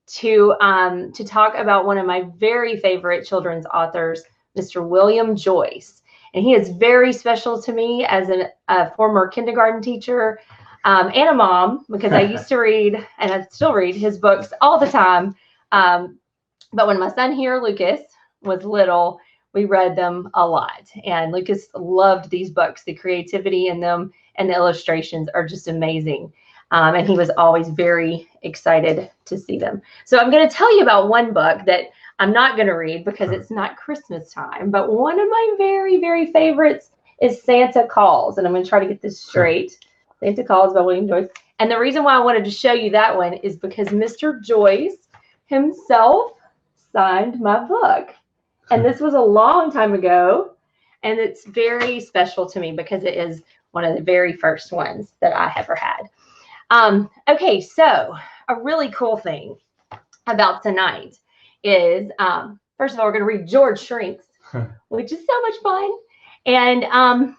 to talk about one of my very favorite children's authors, Mr. William Joyce. And he is very special to me as a former kindergarten teacher and a mom, because I used to read, and I still read, his books all the time. But when my son here, Lucas, was little, we read them a lot. And Lucas loved these books. The creativity in them and the illustrations are just amazing. And he was always very excited to see them. So I'm going to tell you about one book that I'm not going to read because it's not Christmas time. But one of my very, very favorites is Santa Calls. And I'm going to try to get this straight. Santa Calls by William Joyce. And the reason why I wanted to show you that one is because Mr. Joyce himself signed my book. And this was a long time ago. And it's very special to me because it is one of the very first ones that I ever had. Okay, so a really cool thing about tonight is, first of all, we're going to read George Shrinks, which is so much fun. And I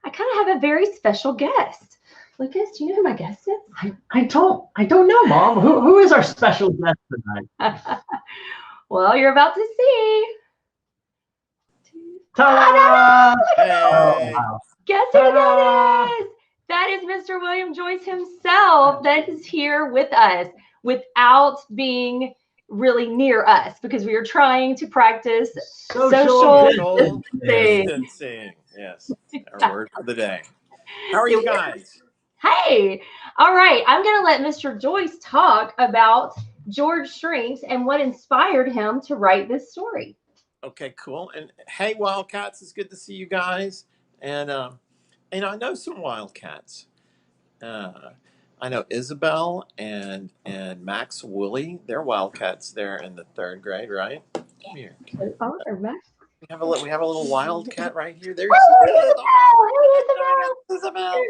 kind of have a very special guest. Lucas, do you know who my guest is? I don't know, Mom. Who is our special guest tonight? Well, you're about to see. Ta-da! Hey. Wow. Guess who that is? That is Mr. William Joyce himself that is here with us without being really near us because we are trying to practice social distancing. Yes, our word for the day. How are you guys? Hey, all right. I'm going to let Mr. Joyce talk about George Shrinks and what inspired him to write this story. Okay, cool. And hey, Wildcats, it's good to see you guys. And I know some Wildcats. I know Isabel and Max Woolley. They're Wildcats. They're in the 3rd grade, right? Come here. Oh, Max. We have a little Wildcat right here. There's Isabel.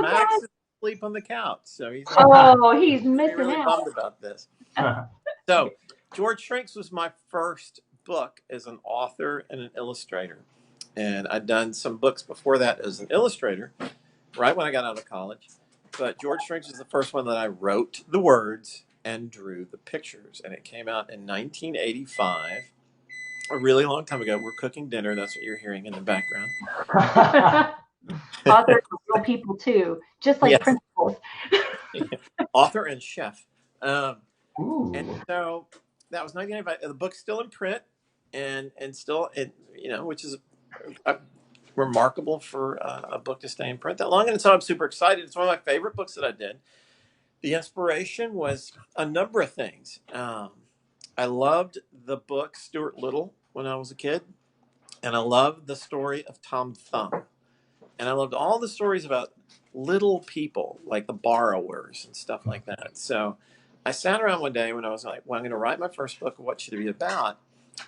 Max is asleep on the couch, so he's missing really out. bummed about this. So, George Shrinks was my first book as an author and an illustrator, and I'd done some books before that as an illustrator, right when I got out of college. But George Shrinks is the first one that I wrote the words and drew the pictures, and it came out in 1985. A really long time ago. We're cooking dinner. That's what you're hearing in the background. Authors are real people too, just like principals. Author and chef. And so that was 1985. The book's still in print, and still, which is remarkable for a book to stay in print that long. And so I'm super excited. It's one of my favorite books that I did. The inspiration was a number of things. I loved the book Stuart Little when I was a kid, and I loved the story of Tom Thumb, and I loved all the stories about little people like the borrowers and stuff like that. So I sat around one day when I was like, well, I'm going to write my first book. What should it be about?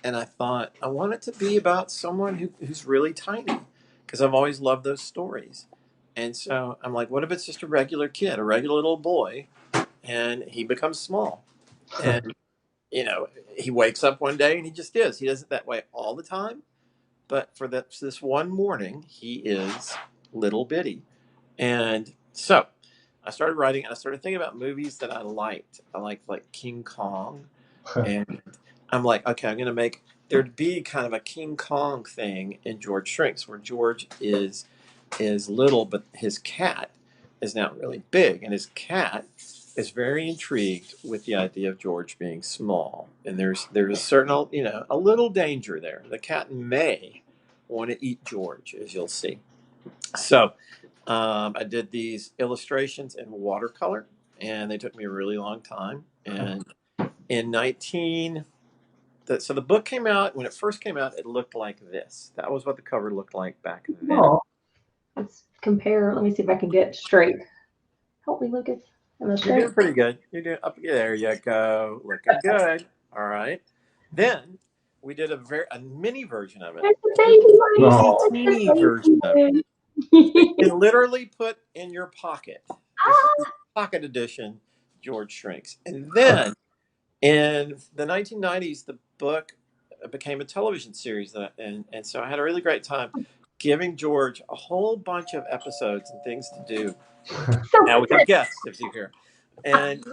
And I thought, I want it to be about someone who's really tiny, because I've always loved those stories. And so I'm like, what if it's just a regular kid, a regular little boy, and he becomes small? And he wakes up one day and he just is. He does it that way all the time. But for this one morning, he is little bitty. And so I started writing, and I started thinking about movies that I liked. I liked like King Kong. And I'm like, okay, I'm going to make there'd be kind of a King Kong thing in George Shrinks, where George is little, but his cat is now really big. And his cat is very intrigued with the idea of George being small, and there's a certain a little danger there. The cat may want to eat George, as you'll see. So I did these illustrations in watercolor, and they took me a really long time. And in so the book came out. When it first came out, it looked like this. That was what the cover looked like back then. Let's compare. Let me see if I can get straight. Help me, Lucas. You're doing pretty good. You're doing up. There you go. Looking good. All right. Then we did a mini version of it. A teeny version of it. You can literally put in your pocket. This is pocket edition George Shrinks. And then in the 1990s, the book became a television series, and so I had a really great time giving George a whole bunch of episodes and things to do. Now we have guests, if you hear. And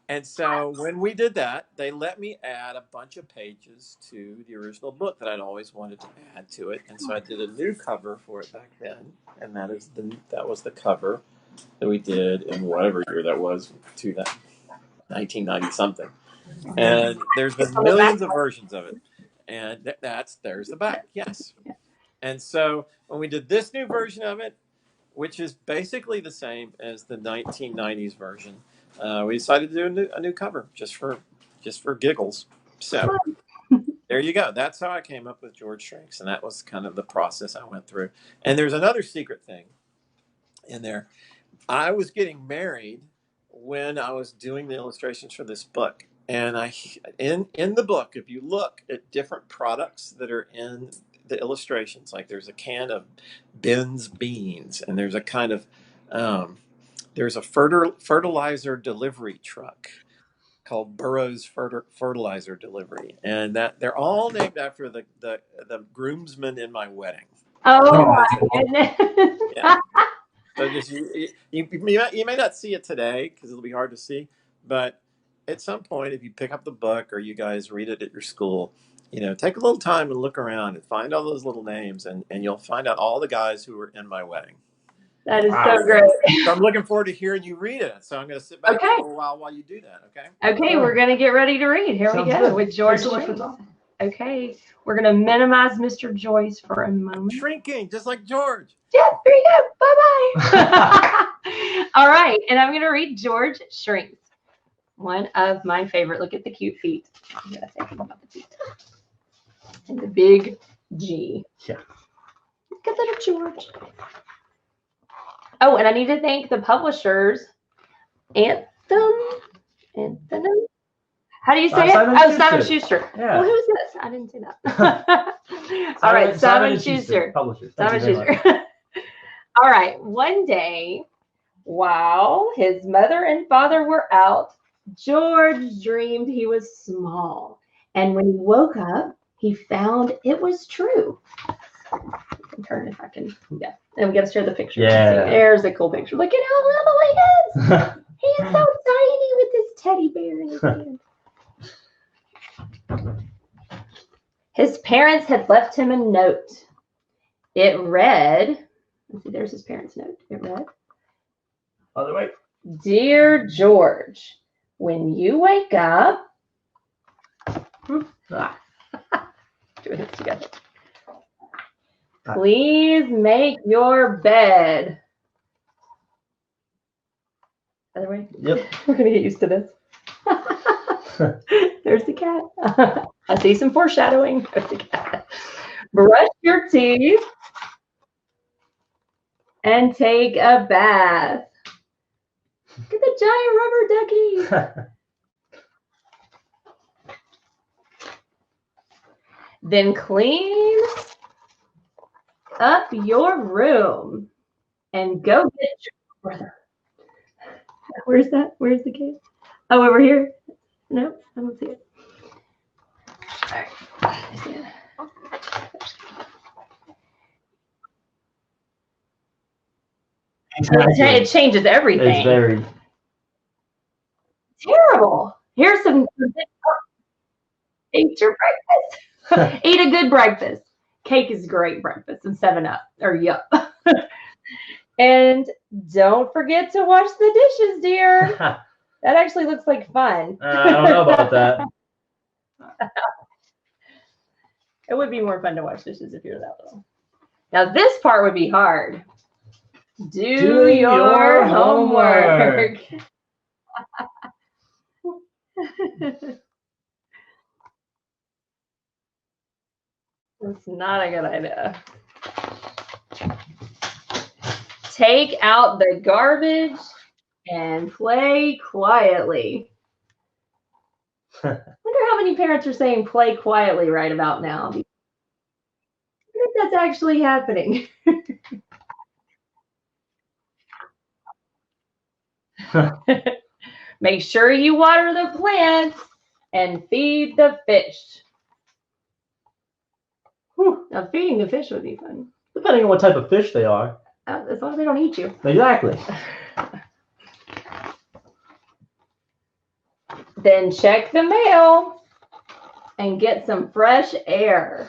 And so when we did that, they let me add a bunch of pages to the original book that I'd always wanted to add to it. And so I did a new cover for it back then, and that was the cover that we did in whatever year that was, 1990 something. And there's been millions of versions of it, and there's the back, yes. And so when we did this new version of it, which is basically the same as the 1990s version, we decided to do a new cover just for giggles. So there you go. That's how I came up with George Shrinks, and that was kind of the process I went through. And there's another secret thing in there. I was getting married when I was doing the illustrations for this book. And in the book, if you look at different products that are in the illustrations, like there's a can of Ben's beans, and there's a kind of there's a fertilizer delivery truck called Burroughs Fertilizer Delivery, and that they're all named after the groomsmen in my wedding. Oh my goodness! Yeah. So just you may not see it today because it'll be hard to see, but at some point, if you pick up the book or you guys read it at your school, take a little time and look around and find all those little names, and you'll find out all the guys who were in my wedding. That is so great. So I'm looking forward to hearing you read it. So I'm going to sit back for a little while you do that. Okay. Okay, we're going to get ready to read. Here we go with George. Okay, we're going to minimize Mr. Joyce for a moment. Shrinking, just like George. Yeah, there you go. Bye-bye. All right, and I'm going to read George Shrinks. One of my favorite. Look at the cute feet. You gotta think about the feet. And the big G. Yeah. Look at little George. Oh, and I need to thank the publishers. Anthem. How do you say it? Simon Schuster. Yeah. Well, who's this? I didn't see that. All right, Simon Schuster. Publishers. Simon Schuster. All right. One day, while his mother and father were out, George dreamed he was small. And when he woke up, he found it was true. I can turn if I can. Yeah. And we got to share the picture. Yeah. There's a cool picture. Look at how little he is. He is so tiny with this teddy bear in his hand. His parents had left him a note. It read, let's see, there's his parents' note. It read, other way. Dear George, when you wake up, doing this together. Please make your bed. Other way? Yep. We're going to get used to this. There's the cat. I see some foreshadowing. There's the cat. Brush your teeth and take a bath. Look at the giant rubber ducky. Then clean up your room and go get your brother. Where's that? Where's the kid? Oh, over here? No, I don't see it. All right. It changes everything. It's very terrible. Here's some. Eat your breakfast. Eat a good breakfast. Cake is great breakfast and 7-Up or Yup. And don't forget to wash the dishes, dear. That actually looks like fun. I don't know about that. It would be more fun to wash dishes if you're that little. Now this part would be hard. Do your homework. That's not a good idea. Take out the garbage and play quietly. I wonder how many parents are saying play quietly right about now. I think that's actually happening. Make sure you water the plants and feed the fish. Whew, now feeding the fish would be fun. Depending on what type of fish they are. As long as they don't eat you. Exactly. Then check the mail and get some fresh air.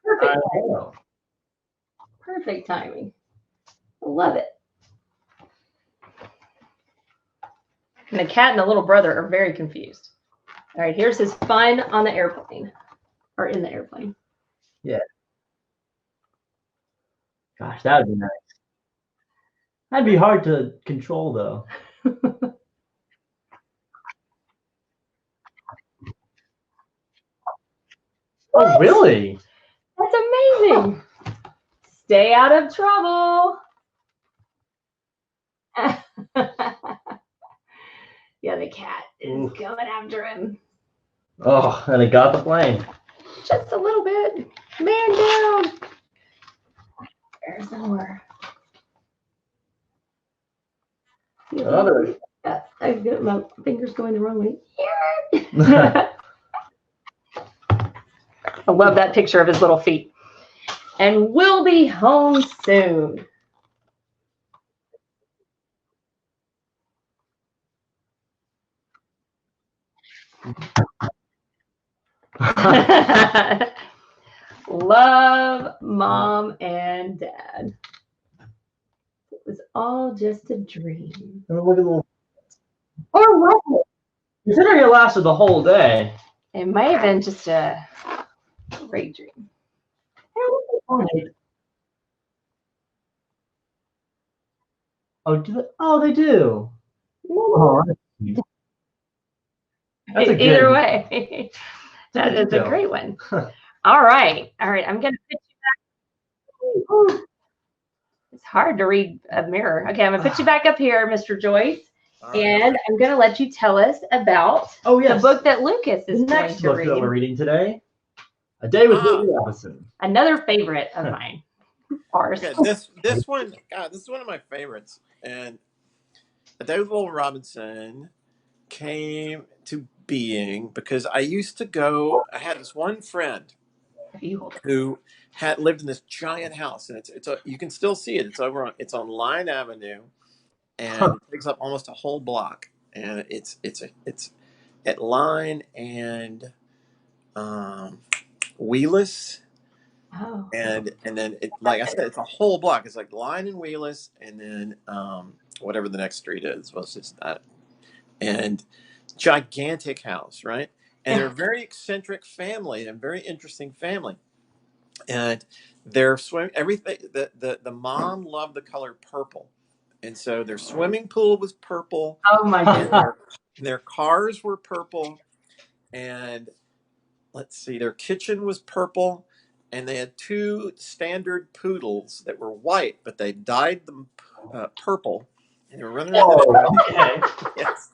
Perfect timing. Perfect timing. I love it. And the cat and the little brother are very confused. All right, here's his fun on the airplane, or in the airplane. Yeah. Gosh, that would be nice. That'd be hard to control, though. Oh, really? That's amazing. Stay out of trouble. Yeah, the cat is coming after him. Oh, and it got the plane. Just a little bit. Man down. There's more. Another. I got my fingers going the wrong way. I love that picture of his little feet. And we'll be home soon. Love, Mom and Dad. It was all just a dream. Look at the little. Oh, considering it lasted the whole day. It may have been just a great dream. Oh, do they? Oh, they do. Oh, that's a good. Either way, that is a great one. All right. I'm going to put you back. It's hard to read a mirror. Okay, I'm going to put you back up here, Mr. Joyce. And I'm going to let you tell us about the book that Lucas is next going book to read. that we're reading today. A Day with Willie Robinson. Another favorite of mine. Ours. Okay, this one, God, this is one of my favorites. And A Day with Willie Robinson came to being because I used to go. I had this one friend who had lived in this giant house, and you can still see it. It's on Line Avenue, and it takes up almost a whole block. And it's at Line and Wheelis. Oh. And then like I said, it's a whole block. It's like Line and Wheelis, and then whatever the next street is. Was just that. And gigantic house, right? And they're a very eccentric family and very interesting family. And their everything. The mom loved the color purple, and so their swimming pool was purple. Oh my goodness! Their cars were purple, and let's see, their kitchen was purple, and they had 2 standard poodles that were white, but they dyed them purple, and they were running around. Okay. Yes.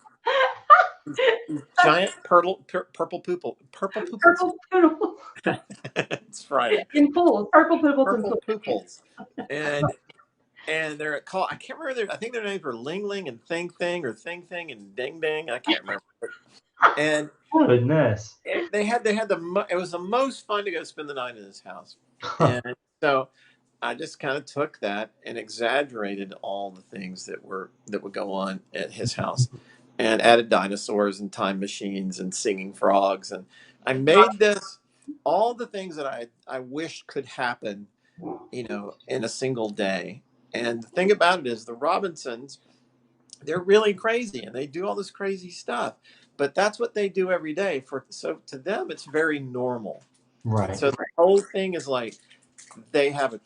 Giant purple poodle. It's Friday. In pools, purple poodles. And they're called. I can't remember I think their names were Ling Ling and Thing Thing, or Thing Thing and Ding Ding. I can't remember. And goodness, they had it was the most fun to go spend the night in this house. And so I just kind of took that and exaggerated all the things that would go on at his house, and added dinosaurs and time machines and singing frogs, and I made this all the things that I wished could happen, in a single day. And the thing about it is, the Robinsons, they're really crazy, and they do all this crazy stuff, but that's what they do every day. So to them, it's very normal. Right. So the whole thing is like, they have a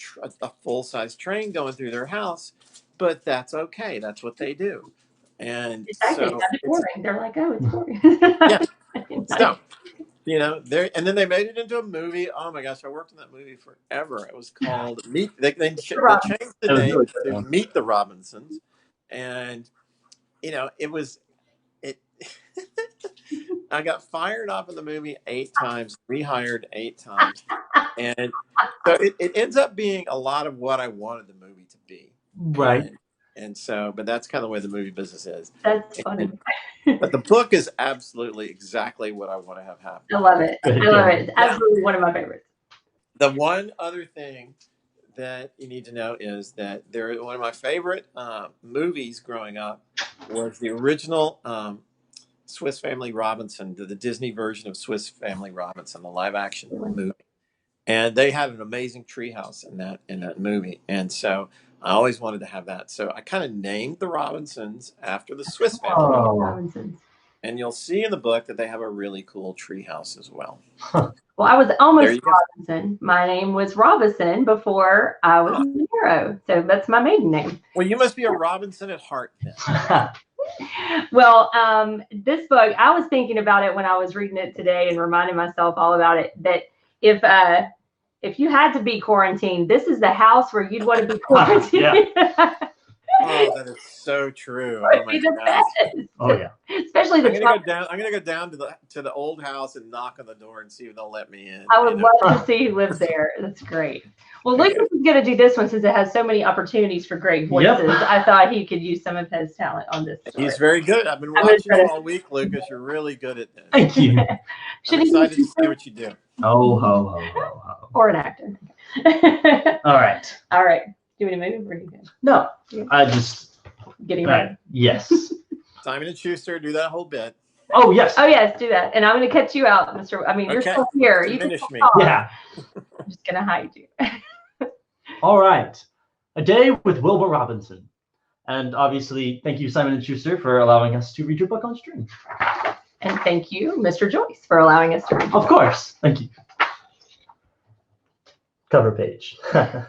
full-size train going through their house, but that's okay. That's what they do. And exactly. So it's boring. They're like, oh, it's boring. Yeah. So, and then they made it into a movie. Oh my gosh, I worked on that movie forever. It was called Meet. They changed the name to Meet the Robinsons, and it was it. I got fired off of the movie 8 times, rehired 8 times, and so it ends up being a lot of what I wanted the movie to be. Right. And so, but that's kind of the way the movie business is. That's funny. But the book is absolutely exactly what I want to have happen. I love it. It's absolutely one of my favorites. The one other thing that you need to know is that one of my favorite movies growing up was the original Swiss Family Robinson, the Disney version of Swiss Family Robinson, the live action movie. And they had an amazing treehouse in that movie. And so I always wanted to have that. So I kind of named the Robinsons after the Swiss Family Robinsons. And you'll see in the book that they have a really cool treehouse as well. Well, I was almost Robinson. My name was Robinson before I was Monero. So that's my maiden name. Well, you must be a Robinson at heart then. Well, this book, I was thinking about it when I was reading it today and reminding myself all about it, that if you had to be quarantined, this is the house where you'd want to be quarantined. Oh, that is so true. Oh my God. Oh yeah. Especially the I'm gonna go down to the old house and knock on the door and see if they'll let me in. I would love to see who lives there. That's great. Well, Lucas is going to do this one since it has so many opportunities for great voices. Yep. I thought he could use some of his talent on this story. He's very good. I've been watching you all week, Lucas. You're really good at this. Thank you. I'm excited to see what you do. Oh, ho, ho, ho, ho. Or an actor. All right. All right. Do you want to move or anything? No. I just getting ready. Yes. Simon and Schuster, do that whole bit. Oh yes. Oh yes, do that. And I'm going to cut you out, Mr. I mean, you're still here. You can finish me. Yeah. I'm just going to hide you. All right. A Day with Wilbur Robinson. And obviously, thank you, Simon and Schuster, for allowing us to read your book on stream. And thank you, Mr. Joyce, for allowing us to read. Of course. Thank you. Cover page. All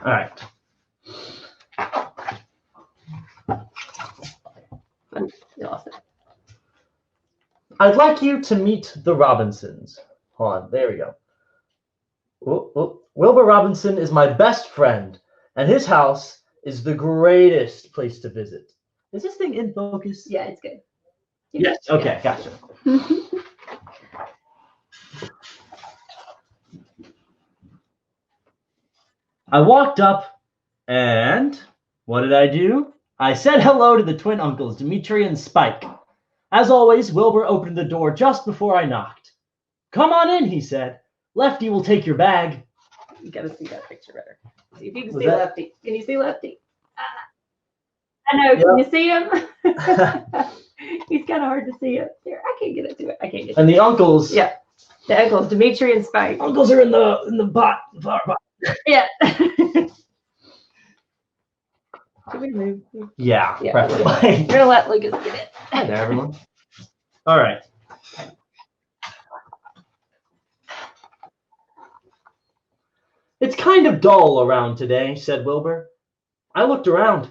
right. I'd like you to meet the Robinsons. Hold on. There we go. Wilbur Robinson is my best friend, and his house is the greatest place to visit. Is this thing in focus? Yeah, it's good. Yes. Okay. Gotcha. I walked up, and what did I do? I said hello to the twin uncles, Dimitri and Spike. As always, Wilbur opened the door just before I knocked. Come on in, he said. Lefty will take your bag. You gotta see that picture better. See if you can see Lefty. Can you see Lefty? I know. Yep. Can you see him? He's kind of hard to see up there. I can't get it to it. I can't get it. And the uncles. Yeah. The uncles, Dimitri and Spike. Uncles are in the bot. Yeah. Should we move? Yeah. Preferably. We're gonna let Lucas get it. Hi there, everyone. All right. It's kind of dull around today, said Wilbur. I looked around.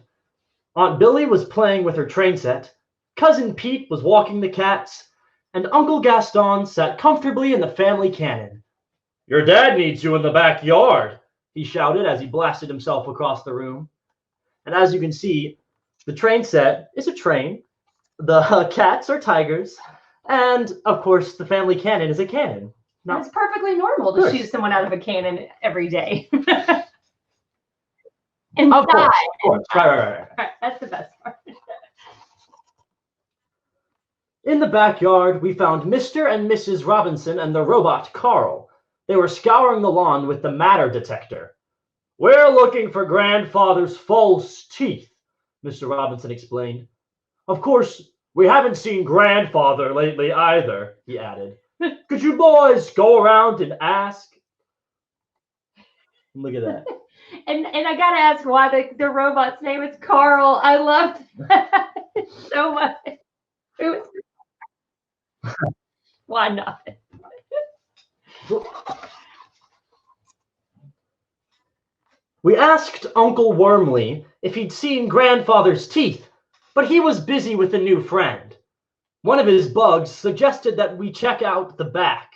Aunt Billy was playing with her train set. Cousin Pete was walking the cats, and Uncle Gaston sat comfortably in the family cannon. Your dad needs you in the backyard, he shouted as he blasted himself across the room. And as you can see, the train set is a train, the cats are tigers, and of course the family cannon is a cannon. Now, it's perfectly normal to shoot someone out of a cannon every day. Inside. Of course. Right. That's the best part. In the backyard, we found Mr. and Mrs. Robinson and the robot, Carl. They were scouring the lawn with the matter detector. We're looking for grandfather's false teeth, Mr. Robinson explained. Of course, we haven't seen grandfather lately either, he added. Could you boys go around and ask? Look at that. And I gotta ask why the robot's name is Carl. I loved that so much. Why not? We asked Uncle Wormley if he'd seen grandfather's teeth, but he was busy with a new friend. One of his bugs suggested that we check out the back.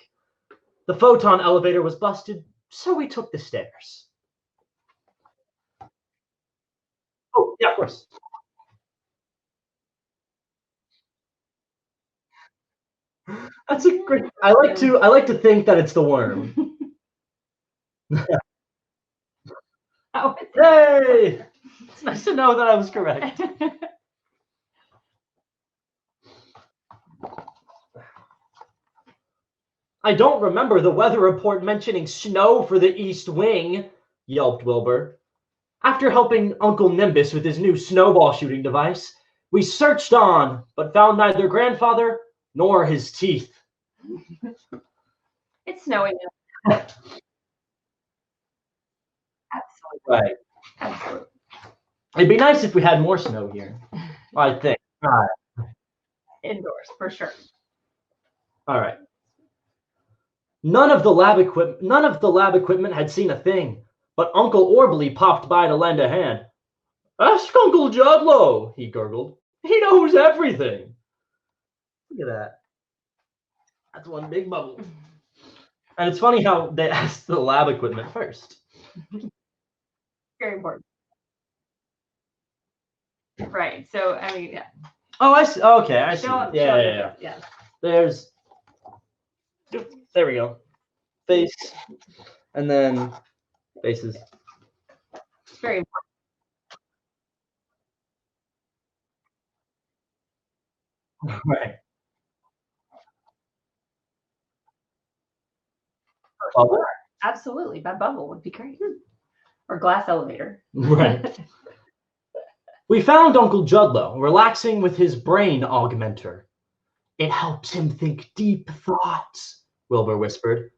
The photon elevator was busted, so we took the stairs. Oh, yeah, of course. That's a great. I like to think that it's the worm. Hey! It's nice to know that I was correct. I don't remember the weather report mentioning snow for the East Wing, yelped Wilbur. After helping Uncle Nimbus with his new snowball shooting device, we searched on, but found neither grandfather nor his teeth. It's snowing. Absolutely. Right. Absolutely. It'd be nice if we had more snow here, I think. All right. Indoors, for sure. All right. None of the lab equipment had seen a thing, but Uncle Orbly popped by to lend a hand. Ask Uncle Judlow, he gurgled. He knows everything. Look at that. That's one big bubble. And it's funny how they asked the lab equipment first. Very important. Right. So, I mean, yeah. Oh, I see. Okay, I see. Yeah. There we go. Face, and then faces. It's very important. Right. Bubble? Absolutely. That bubble would be great. Or glass elevator. Right. We found Uncle Judlow relaxing with his brain augmenter. It helps him think deep thoughts, Wilbur whispered.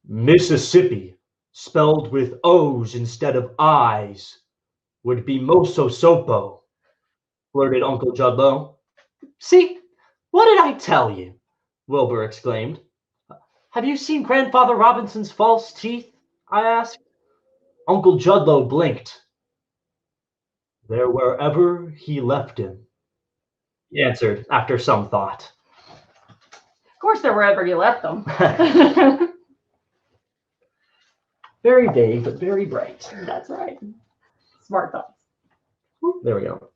Mississippi, spelled with O's instead of I's, would be Mososopo, blurted Uncle Judlow. See, what did I tell you? Wilbur exclaimed. Have you seen Grandfather Robinson's false teeth? I asked. Uncle Judlow blinked. They're wherever he left him, he answered after some thought. Of course, they're wherever you left them. Very vague, but very bright. That's right. Smart thoughts. There we go.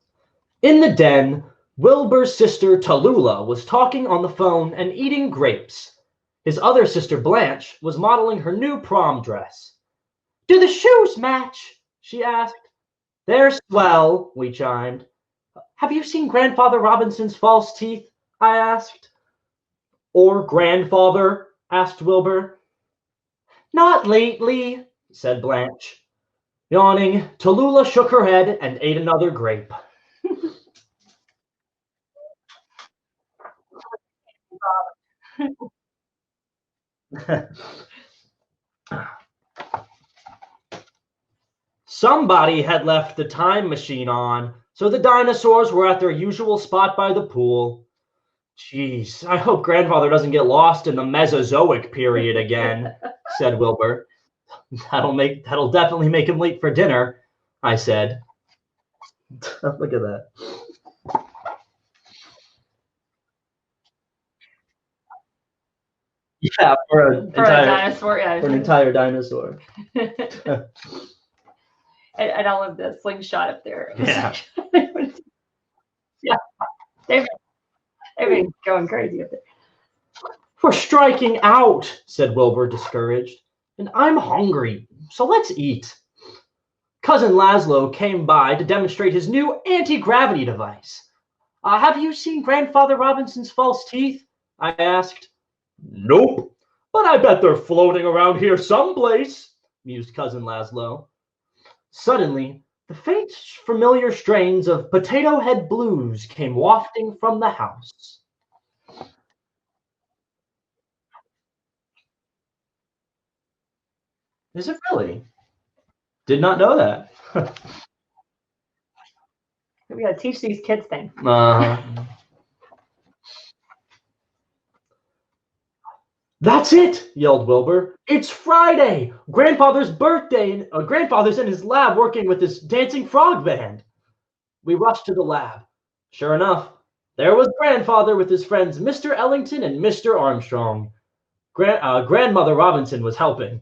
In the den, Wilbur's sister Tallulah was talking on the phone and eating grapes. His other sister Blanche was modeling her new prom dress. Do the shoes match? She asked. They're swell, we chimed. Have you seen Grandfather Robinson's false teeth? I asked. Or grandfather? Asked Wilbur. Not lately, said Blanche. Yawning, Tallulah shook her head and ate another grape. Somebody had left the time machine on, so the dinosaurs were at their usual spot by the pool. Jeez, I hope grandfather doesn't get lost in the Mesozoic period again, said Wilbur. That'll definitely make him late for dinner, I said. Look at that. Yeah, for an entire dinosaur. And all of the slingshot up there. Yeah. Yeah. They've been going crazy up there. We're striking out, said Wilbur, discouraged. And I'm hungry, so let's eat. Cousin Laszlo came by to demonstrate his new anti-gravity device. Have you seen Grandfather Robinson's false teeth? I asked. Nope, but I bet they're floating around here someplace, mused Cousin Laszlo. Suddenly, the faint, familiar strains of Potato Head Blues came wafting from the house. Is it really? Did not know that. We gotta teach these kids things. That's it, yelled Wilbur. It's Friday, Grandfather's birthday, and Grandfather's in his lab working with his dancing frog band. We rushed to the lab. Sure enough, there was Grandfather with his friends Mr. Ellington and Mr. Armstrong. Grandmother Robinson was helping.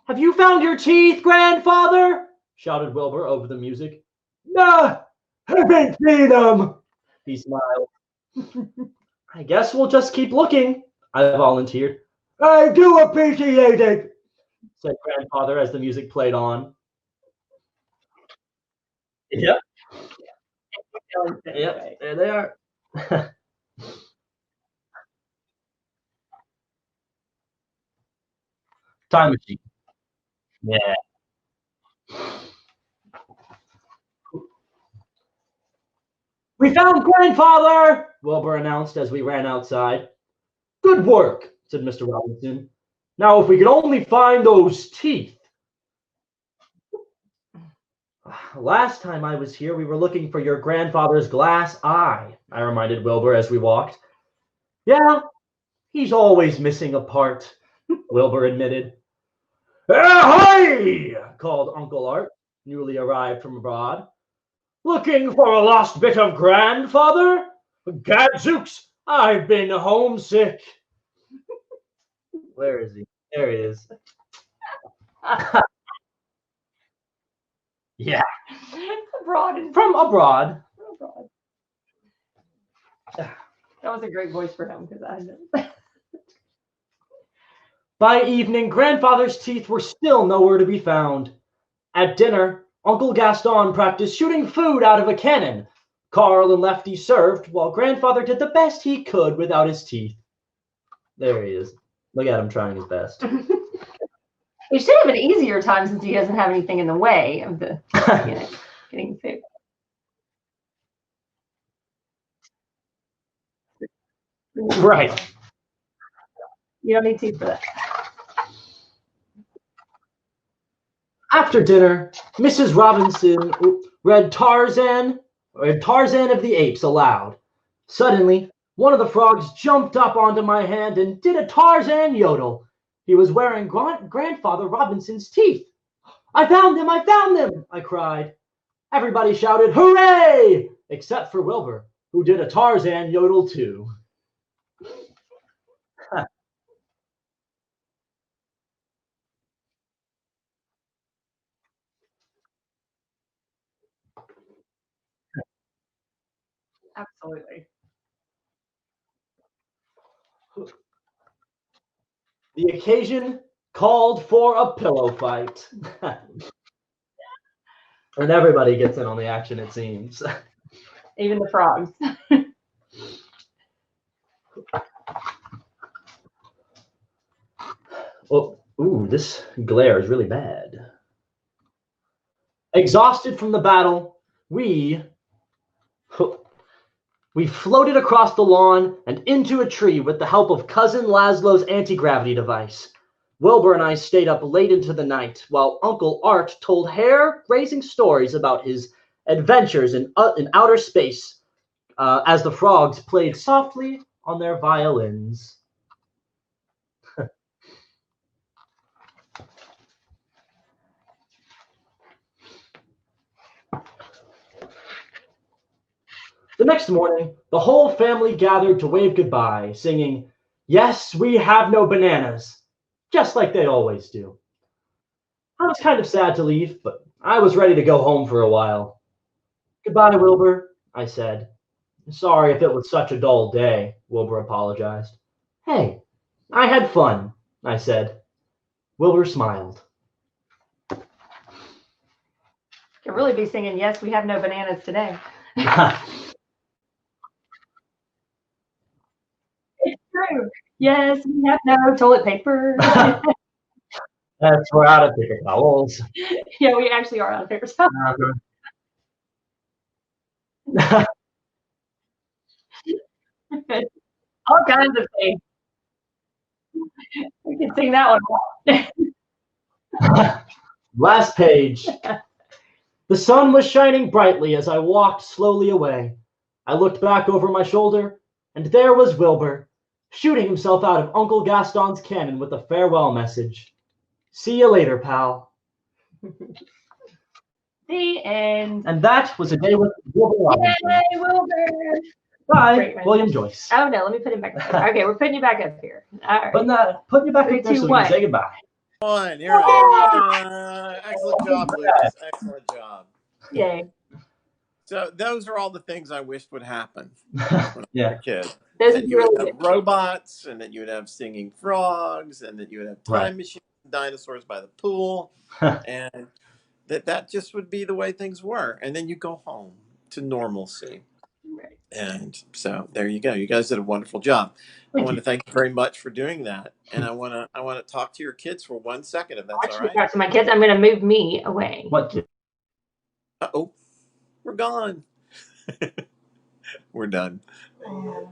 Have you found your teeth, Grandfather? Shouted Wilbur over the music. Nah, haven't seen them, he smiled. I guess we'll just keep looking, I volunteered. I do appreciate it, said Grandfather as the music played on. Yep. Yep, there they are. Time machine. Yeah. We found grandfather, Wilbur announced as we ran outside. Good work, said Mr. Robinson. Now, if we could only find those teeth. Last time I was here, we were looking for your grandfather's glass eye, I reminded Wilbur as we walked. Yeah, he's always missing a part, Wilbur admitted. Ahoy! Called Uncle Art, newly arrived from abroad. Looking for a lost bit of grandfather? Gadzooks, I've been homesick. Where is he? There he is. Yeah. Abroad. From abroad. That was a great voice for him because I know. By evening, grandfather's teeth were still nowhere to be found. At dinner, Uncle Gaston practiced shooting food out of a cannon. Carl and Lefty served, while grandfather did the best he could without his teeth. There he is. Look at him trying his best. He should have an easier time since he doesn't have anything in the way of the getting food. Right. You don't need teeth for that. After dinner, Mrs. Robinson read Tarzan of the Apes aloud. Suddenly, one of the frogs jumped up onto my hand and did a Tarzan yodel. He was wearing Grandfather Robinson's teeth. I found them! I cried. Everybody shouted, hooray! Except for Wilbur, who did a Tarzan yodel too. Absolutely. The occasion called for a pillow fight. And everybody gets in on the action, it seems. Even the frogs. Oh, ooh, this glare is really bad. Exhausted from the battle, we floated across the lawn and into a tree with the help of Cousin Laszlo's anti-gravity device. Wilbur and I stayed up late into the night while Uncle Art told hair-raising stories about his adventures in outer space as the frogs played softly on their violins. The next morning, the whole family gathered to wave goodbye, singing, "Yes, we have no bananas," just like they always do. I was kind of sad to leave, but I was ready to go home for a while. Goodbye, Wilbur, I said. Sorry if it was such a dull day, Wilbur apologized. Hey, I had fun, I said. Wilbur smiled. Could really be singing, "Yes, we have no bananas today." It's true. Yes, we have no toilet paper. That's we're out of paper towels. Yeah, we actually are out of paper towels. All kinds of things. We can sing that one. Last page. The sun was shining brightly as I walked slowly away. I looked back over my shoulder, and there was Wilbur, shooting himself out of Uncle Gaston's cannon with a farewell message. See you later, pal. The end. And that was a day with Wilbur Robinson. Yay, Wilbur! Bye, Great, William Joyce. Oh no, let me put him back up there. Okay, we're putting you back up here. All right. Putting you back up there 3, 2, so we 1. can say goodbye. One, here I am. Excellent job, Lucas. Excellent job. Yay. So those are all the things I wished would happen when I was a kid. Those That you would have robots, and that you would have singing frogs, and that you would have time machines, dinosaurs by the pool, and that just would be the way things were. And then you go home to normalcy. Right. And so there you go. You guys did a wonderful job. I Thank want you. to thank you very much for doing that. And I want to talk to your kids for 1 second, if I that's want all you to right. talk to my kids. I'm going to move me away. What? Uh-oh, we're gone. We're done. Oh,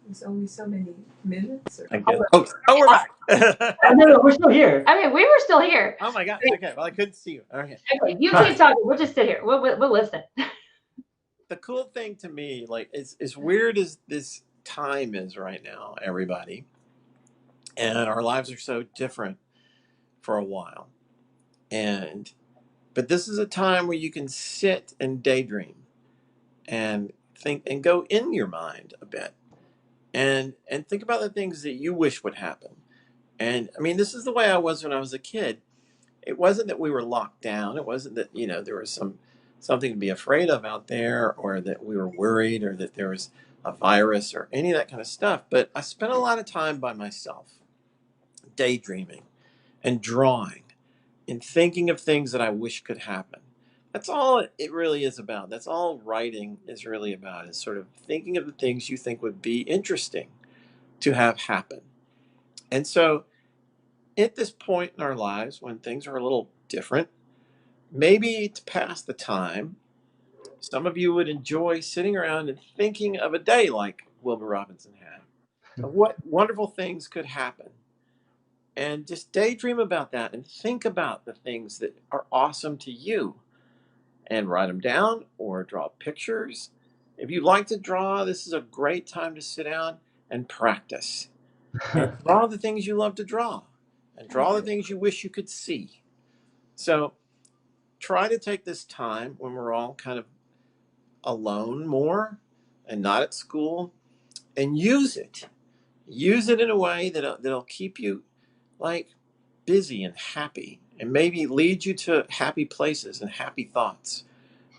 there's only so many minutes. I guess. Oh, we're back. No, we're still here. I mean, we were still here. Oh my gosh. Okay. Well, I couldn't see you. Okay. Okay, you keep talking. We'll just sit here. We'll listen. The cool thing to me, like, as weird as this time is right now, everybody, and our lives are so different for a while. But this is a time where you can sit and daydream and think and go in your mind a bit and think about the things that you wish would happen. And I mean, this is the way I was when I was a kid. It wasn't that we were locked down. It wasn't that, there was something to be afraid of out there, or that we were worried, or that there was a virus or any of that kind of stuff. But I spent a lot of time by myself, daydreaming and drawing and thinking of things that I wish could happen. That's all it really is about. That's all writing is really about, is sort of thinking of the things you think would be interesting to have happen. And so at this point in our lives, when things are a little different, maybe to pass the time, some of you would enjoy sitting around and thinking of a day like Wilbur Robinson had, of what wonderful things could happen. And just daydream about that and think about the things that are awesome to you, and write them down or draw pictures. If you like to draw, this is a great time to sit down and practice. And draw the things you love to draw, and draw the things you wish you could see. So try to take this time when we're all kind of alone more and not at school, and use it. Use it in a way that'll keep you, like, busy and happy, and maybe lead you to happy places and happy thoughts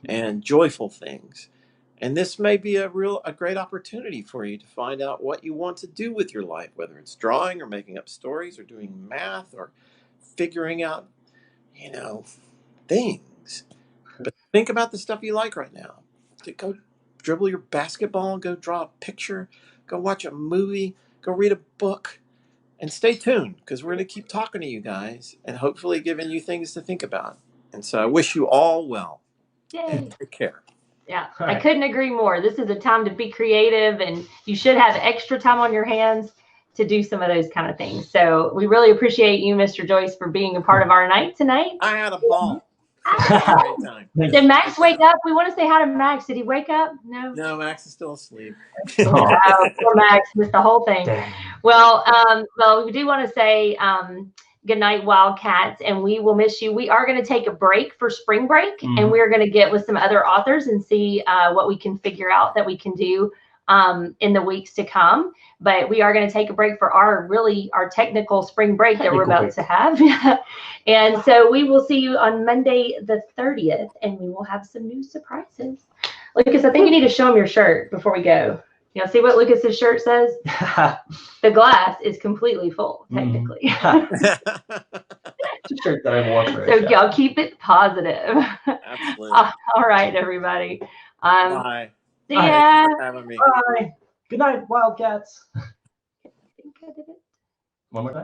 and joyful things. And this may be a great opportunity for you to find out what you want to do with your life, whether it's drawing or making up stories or doing math or figuring out, things. But think about the stuff you like right now. Go dribble your basketball, go draw a picture, go watch a movie, go read a book, and stay tuned, because we're going to keep talking to you guys and hopefully giving you things to think about. And so I wish you all well. Yay. Take care. Yeah, All I right. couldn't agree more. This is a time to be creative, and you should have extra time on your hands to do some of those kind of things. So we really appreciate you, Mr. Joyce, for being a part of our night tonight. I had a ball. Great time. Did Max wake up? We want to say hi to Max. Did he wake up? No. No, Max is still asleep. Oh, poor Max missed the whole thing. Dang. Well, we do want to say good night, Wildcats, and we will miss you. We are going to take a break for spring break, and we're going to get with some other authors and see what we can figure out that we can do in the weeks to come. But we are going to take a break for our technical spring break that we're about to have. And so we will see you on Monday the 30th, and we will have some new surprises. Lucas, I think you need to show them your shirt before we go. You know, see what Lucas's shirt says? The glass is completely full, technically. It's a shirt that I wore for So y'all keep it positive. Absolutely. All right, everybody. Bye. See ya. Thanks for having me. Bye. Good night, Wildcats. I think I did it. One more time.